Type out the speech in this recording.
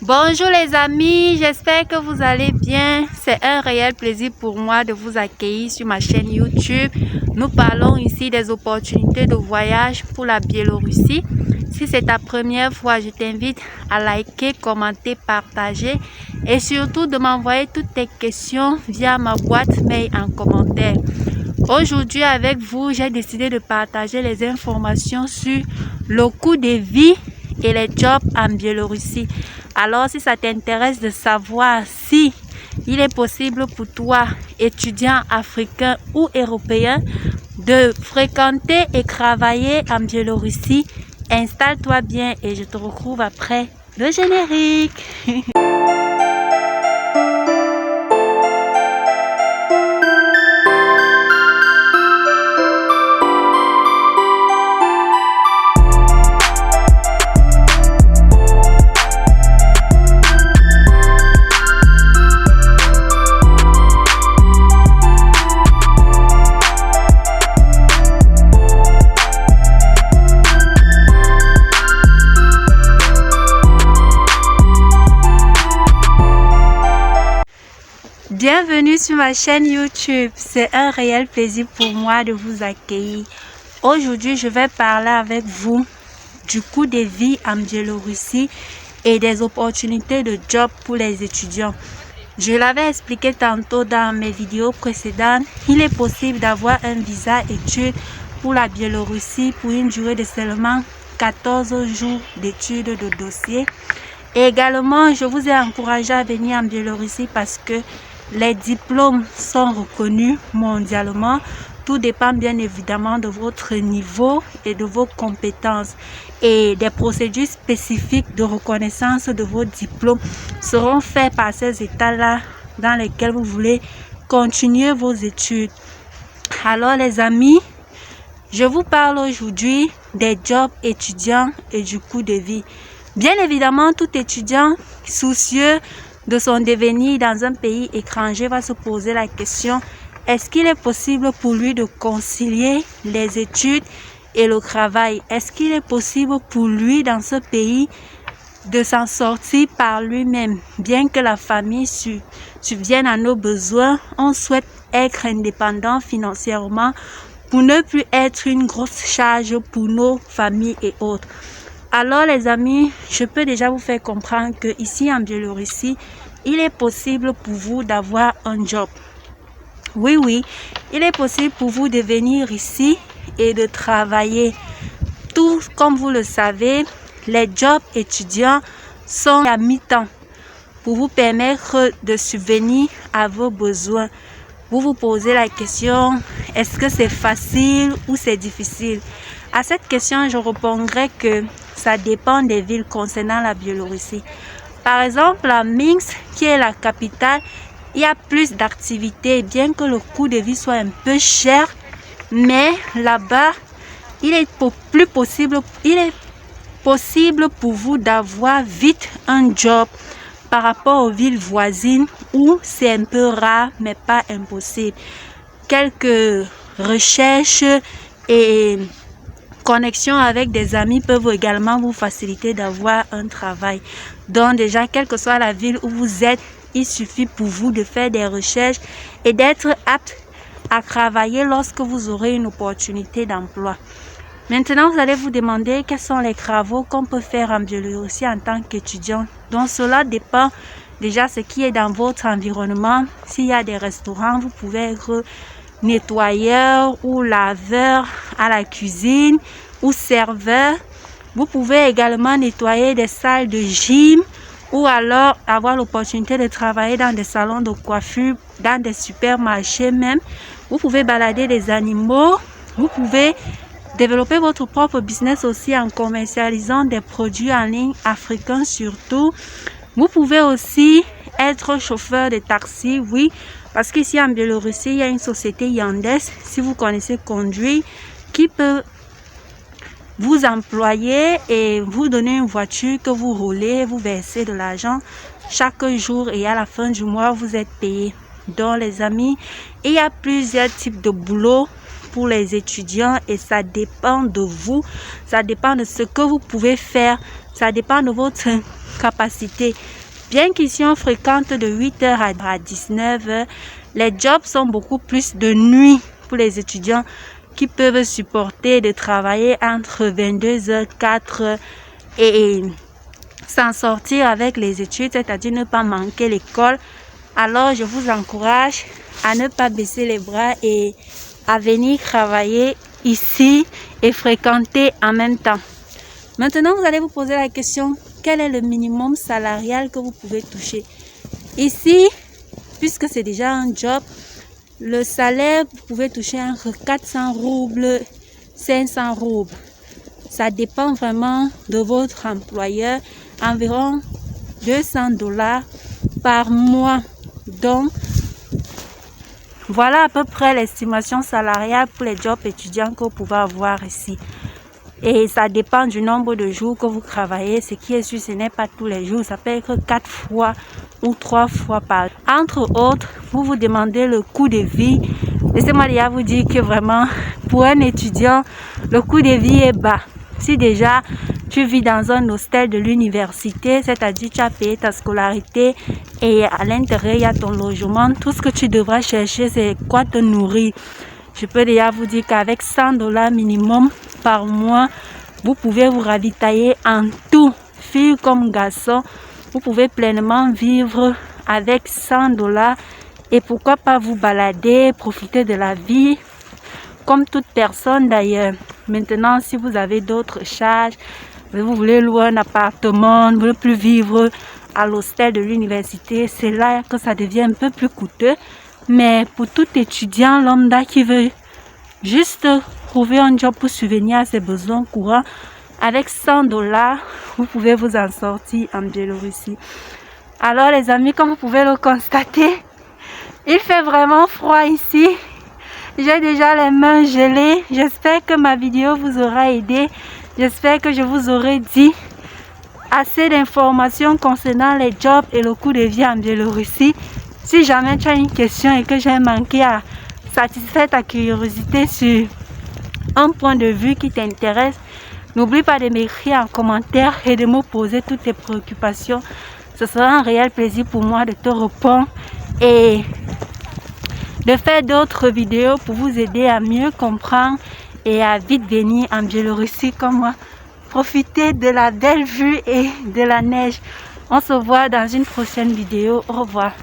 Bonjour les amis, j'espère que vous allez bien. C'est un réel plaisir pour moi de vous accueillir sur ma chaîne YouTube. Nous parlons ici des opportunités de voyage pour la Biélorussie. Si c'est ta première fois, je t'invite à liker, commenter, partager et surtout de m'envoyer toutes tes questions via ma boîte mail en commentaire. Aujourd'hui avec vous, j'ai décidé de partager les informations sur le coût de vie et les jobs en Biélorussie. Alors si ça t'intéresse de savoir si il est possible pour toi, étudiant africain ou européen, de fréquenter et travailler en Biélorussie, installe-toi bien et je te retrouve après le générique. Bienvenue sur ma chaîne YouTube. C'est un réel plaisir pour moi de vous accueillir. Aujourd'hui, je vais parler avec vous du coût de vie en Biélorussie et des opportunités de job pour les étudiants. Je l'avais expliqué tantôt dans mes vidéos précédentes. Il est possible d'avoir un visa études pour la Biélorussie pour une durée de seulement 14 jours d'études de dossier. Et également, je vous ai encouragé à venir en Biélorussie parce que les diplômes sont reconnus mondialement. Tout dépend bien évidemment de votre niveau et de vos compétences. Et des procédures spécifiques de reconnaissance de vos diplômes seront faites par ces États-là dans lesquels vous voulez continuer vos études. Alors les amis, je vous parle aujourd'hui des jobs étudiants et du coût de vie. Bien évidemment, tout étudiant soucieux de son devenir dans un pays étranger va se poser la question: est-ce qu'il est possible pour lui de concilier les études et le travail? Est-ce qu'il est possible pour lui dans ce pays de s'en sortir par lui-même? Bien que la famille subvienne à nos besoins, on souhaite être indépendant financièrement pour ne plus être une grosse charge pour nos familles et autres. Alors les amis, je peux déjà vous faire comprendre que ici en Biélorussie, il est possible pour vous d'avoir un job. Oui, il est possible pour vous de venir ici et de travailler. Tout comme vous le savez, les jobs étudiants sont à mi-temps pour vous permettre de subvenir à vos besoins. Vous vous posez la question: est-ce que c'est facile ou c'est difficile? À cette question, je répondrai que ça dépend des villes concernant la Biélorussie. Par exemple, à Minsk, qui est la capitale, il y a plus d'activités, bien que le coût de vie soit un peu cher. Mais là-bas, il est possible pour vous d'avoir vite un job par rapport aux villes voisines où c'est un peu rare, mais pas impossible. Quelques recherches et connexions avec des amis peuvent également vous faciliter d'avoir un travail. Donc déjà, quelle que soit la ville où vous êtes, il suffit pour vous de faire des recherches et d'être apte à travailler lorsque vous aurez une opportunité d'emploi. Maintenant, vous allez vous demander quels sont les travaux qu'on peut faire en Biélorussie en tant qu'étudiant. Donc cela dépend déjà ce qui est dans votre environnement. S'il y a des restaurants, vous pouvez être nettoyeur ou laveur à la cuisine ou serveur. Vous pouvez également nettoyer des salles de gym ou alors avoir l'opportunité de travailler dans des salons de coiffure, dans des supermarchés même. Vous pouvez balader des animaux. Vous pouvez développer votre propre business aussi en commercialisant des produits en ligne africains surtout. Vous pouvez aussi être chauffeur de taxi, oui, parce qu'ici en Biélorussie, il y a une société Yandex, si vous connaissez conduire, qui peut vous employer et vous donner une voiture que vous roulez, vous versez de l'argent chaque jour et à la fin du mois, vous êtes payé. Donc les amis, il y a plusieurs types de boulot pour les étudiants et ça dépend de vous, ça dépend de ce que vous pouvez faire Ça dépend de votre capacité. Bien qu'ici on fréquente de 8h à 19h, les jobs sont beaucoup plus de nuit pour les étudiants qui peuvent supporter de travailler entre 22h, 4h et s'en sortir avec les études, c'est-à-dire ne pas manquer l'école. Alors je vous encourage à ne pas baisser les bras et à venir travailler ici et fréquenter en même temps. Maintenant, vous allez vous poser la question, quel est le minimum salarial que vous pouvez toucher? Ici, puisque c'est déjà un job, le salaire, vous pouvez toucher entre 400 roubles, 500 roubles. Ça dépend vraiment de votre employeur, environ $200 par mois. Donc, voilà à peu près l'estimation salariale pour les jobs étudiants que vous pouvez avoir ici. Et ça dépend du nombre de jours que vous travaillez. Ce qui est sûr, ce n'est pas tous les jours. Ça peut être 4 fois ou 3 fois par jour. Entre autres, vous vous demandez le coût de vie. Laissez-moi déjà vous dire que vraiment, pour un étudiant, le coût de vie est bas. Si déjà tu vis dans un hostel de l'université, c'est-à-dire tu as payé ta scolarité et à l'intérieur il y a ton logement, tout ce que tu devras chercher c'est quoi te nourrir. Je peux déjà vous dire qu'avec $100 minimum par mois, vous pouvez vous ravitailler en tout, filles comme garçons. Vous pouvez pleinement vivre avec $100 et pourquoi pas vous balader, profiter de la vie comme toute personne d'ailleurs. Maintenant, si vous avez d'autres charges, vous voulez louer un appartement, vous ne voulez plus vivre à l'hostel de l'université, c'est là que ça devient un peu plus coûteux. Mais pour tout étudiant lambda qui veut juste trouver un job pour subvenir à ses besoins courants, avec $100, vous pouvez vous en sortir en Biélorussie. Alors les amis, comme vous pouvez le constater, il fait vraiment froid ici. J'ai déjà les mains gelées. J'espère que ma vidéo vous aura aidé. J'espère que je vous aurai dit assez d'informations concernant les jobs et le coût de vie en Biélorussie. Si jamais tu as une question et que j'ai manqué à satisfaire ta curiosité sur un point de vue qui t'intéresse, n'oublie pas de m'écrire en commentaire et de me poser toutes tes préoccupations. Ce sera un réel plaisir pour moi de te répondre et de faire d'autres vidéos pour vous aider à mieux comprendre et à vite venir en Biélorussie comme moi. Profitez de la belle vue et de la neige. On se voit dans une prochaine vidéo. Au revoir.